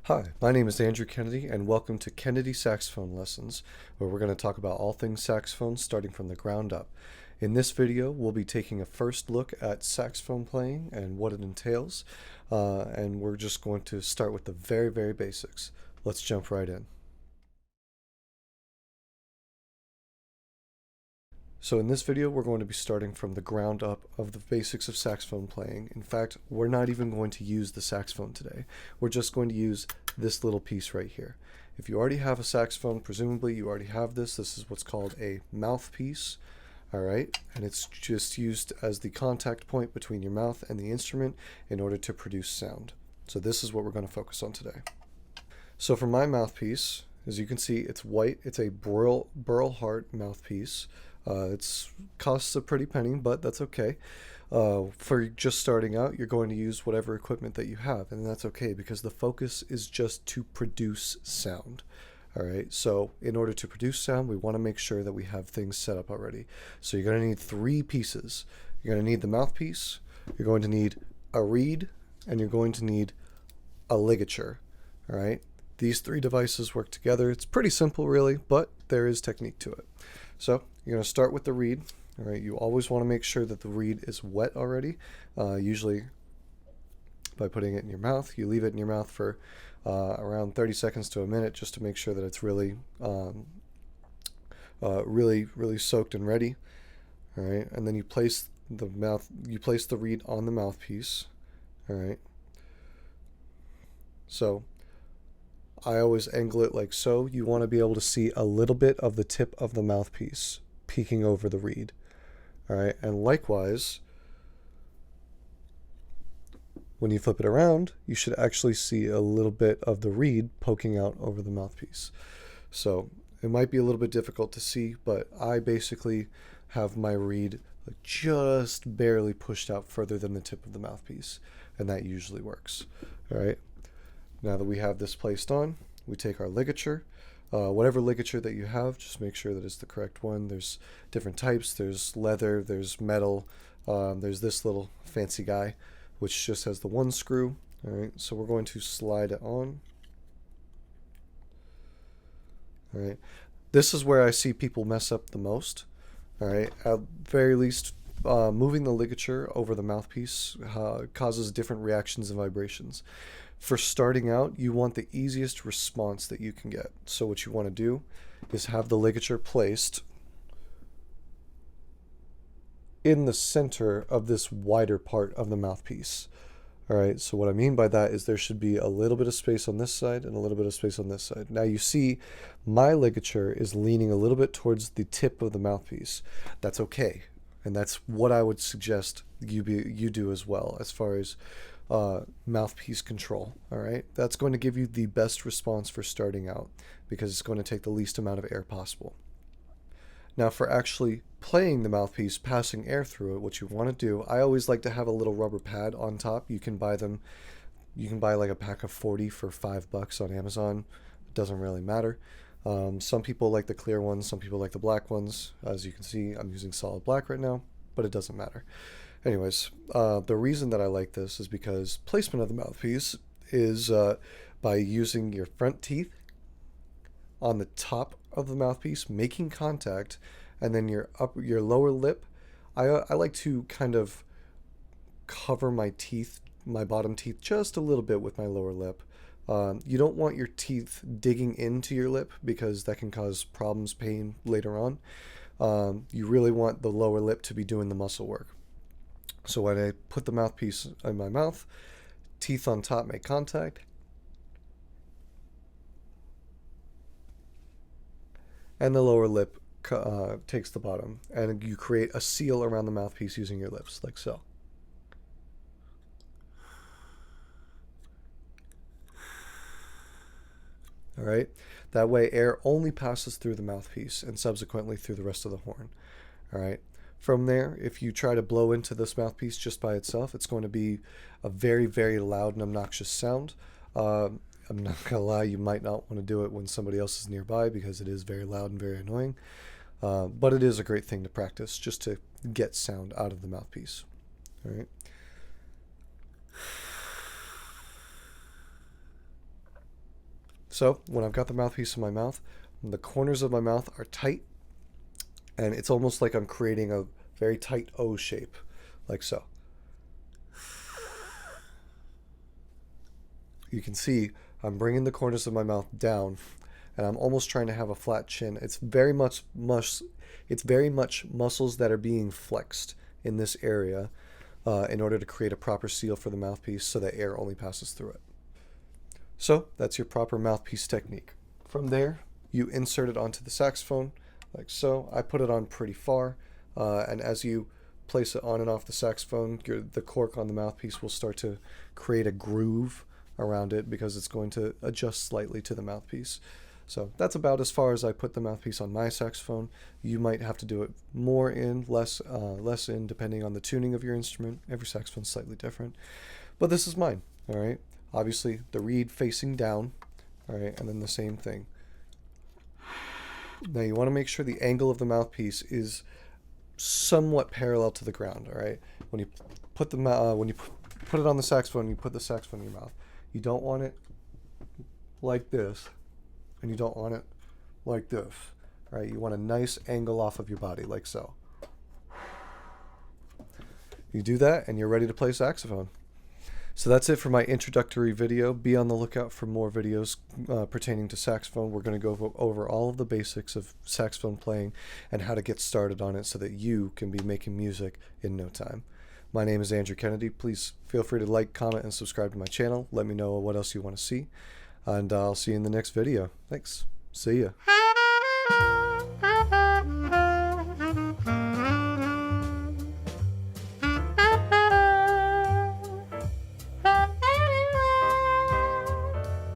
Hi, my name is Andrew Kennedy, and welcome to Kennedy Saxophone Lessons, where we're going to talk about all things saxophone starting from the ground up. In this video, we'll be taking a first look at saxophone playing and what it entails, and we're just going to start with the very basics. Let's jump right in. So in this video, we're going to be starting from the ground up of the basics of saxophone playing. In fact, we're not even going to use the saxophone today. We're just going to use this little piece right here. If you already have a saxophone, presumably you already have this. This is what's called a mouthpiece. All right, and it's just used as the contact point between your mouth and the instrument in order to produce sound. So this is what we're going to focus on today. So for my mouthpiece, as you can see, it's white. It's a Brilhart mouthpiece. It costs a pretty penny, but that's okay. For just starting out, you're going to use whatever equipment that you have, and that's okay because the focus is just to produce sound. All right, so in order to produce sound, we want to make sure that we have things set up already. So you're going to need three pieces. You're going to need the mouthpiece, you're going to need a reed, and you're going to need a ligature. All right, these three devices work together. It's pretty simple, really, but there is technique to it. So you're going to start with the reed. All right, you always want to make sure that the reed is wet already. Usually by putting it in your mouth, you leave it in your mouth for around 30 seconds to a minute just to make sure that it's really soaked and ready. All right, and then you place the reed on the mouthpiece. All right, so I always angle it like so. You want to be able to see a little bit of the tip of the mouthpiece peeking over the reed. All right, and likewise, when you flip it around, you should actually see a little bit of the reed poking out over the mouthpiece. So it might be a little bit difficult to see, but I basically have my reed just barely pushed out further than the tip of the mouthpiece, and that usually works. All right. Now that we have this placed on, we take our ligature. Whatever ligature that you have, just make sure that it's the correct one. There's different types. There's leather, there's metal, there's this little fancy guy, which just has the one screw. All right, so we're going to slide it on. All right, this is where I see people mess up the most. All right, at very least, moving the ligature over the mouthpiece causes different reactions and vibrations. For starting out, you want the easiest response that you can get. So what you want to do is have the ligature placed in the center of this wider part of the mouthpiece. All right, so what I mean by that is there should be a little bit of space on this side and a little bit of space on this side. Now you see my ligature is leaning a little bit towards the tip of the mouthpiece. That's okay, and that's what I would suggest you do as well as far as mouthpiece control. All right, that's going to give you the best response for starting out because it's going to take the least amount of air possible. Now for actually playing the mouthpiece, passing air through it, what you want to do, I always like to have a little rubber pad on top. You can buy them, you can buy like a pack of 40 for $5 on Amazon. It doesn't really matter. Some people like the clear ones, some people like the black ones. As you can see, I'm using solid black right now, but it doesn't matter. Anyways, the reason that I like this is because placement of the mouthpiece is by using your front teeth on the top of the mouthpiece, making contact, and then your lower lip. I like to kind of cover my teeth, my bottom teeth, just a little bit with my lower lip. You don't want your teeth digging into your lip because that can cause problems, pain later on. You really want the lower lip to be doing the muscle work. So when I put the mouthpiece in my mouth, teeth on top make contact, and the lower lip takes the bottom, and you create a seal around the mouthpiece using your lips, like so. All right, that way air only passes through the mouthpiece and subsequently through the rest of the horn. All right. From there, if you try to blow into this mouthpiece just by itself, it's going to be a very loud and obnoxious sound. I'm not going to lie, you might not want to do it when somebody else is nearby because it is very loud and very annoying. But it is a great thing to practice just to get sound out of the mouthpiece. All right. So when I've got the mouthpiece in my mouth, the corners of my mouth are tight, and it's almost like I'm creating a very tight O shape, like so. You can see I'm bringing the corners of my mouth down, and I'm almost trying to have a flat chin. It's very much muscles that are being flexed in this area in order to create a proper seal for the mouthpiece so that air only passes through it. So that's your proper mouthpiece technique. From there, you insert it onto the saxophone like so. I put it on pretty far, and as you place it on and off the saxophone, the cork on the mouthpiece will start to create a groove around it because it's going to adjust slightly to the mouthpiece. So that's about as far as I put the mouthpiece on my saxophone. You might have to do it more in, less in, depending on the tuning of your instrument. Every saxophone's slightly different. But this is mine, all right? Obviously, the reed facing down, all right, and then the same thing. Now you want to make sure the angle of the mouthpiece is somewhat parallel to the ground, all right? When you put it on the saxophone, you put the saxophone in your mouth. You don't want it like this, and you don't want it like this, right? You want a nice angle off of your body, like so. You do that, and you're ready to play saxophone. So that's it for my introductory video. Be on the lookout for more videos pertaining to saxophone. We're going to go over all of the basics of saxophone playing and how to get started on it so that you can be making music in no time. My name is Andrew Kennedy. Please feel free to like, comment, and subscribe to my channel. Let me know what else you want to see. And I'll see you in the next video. Thanks. See ya.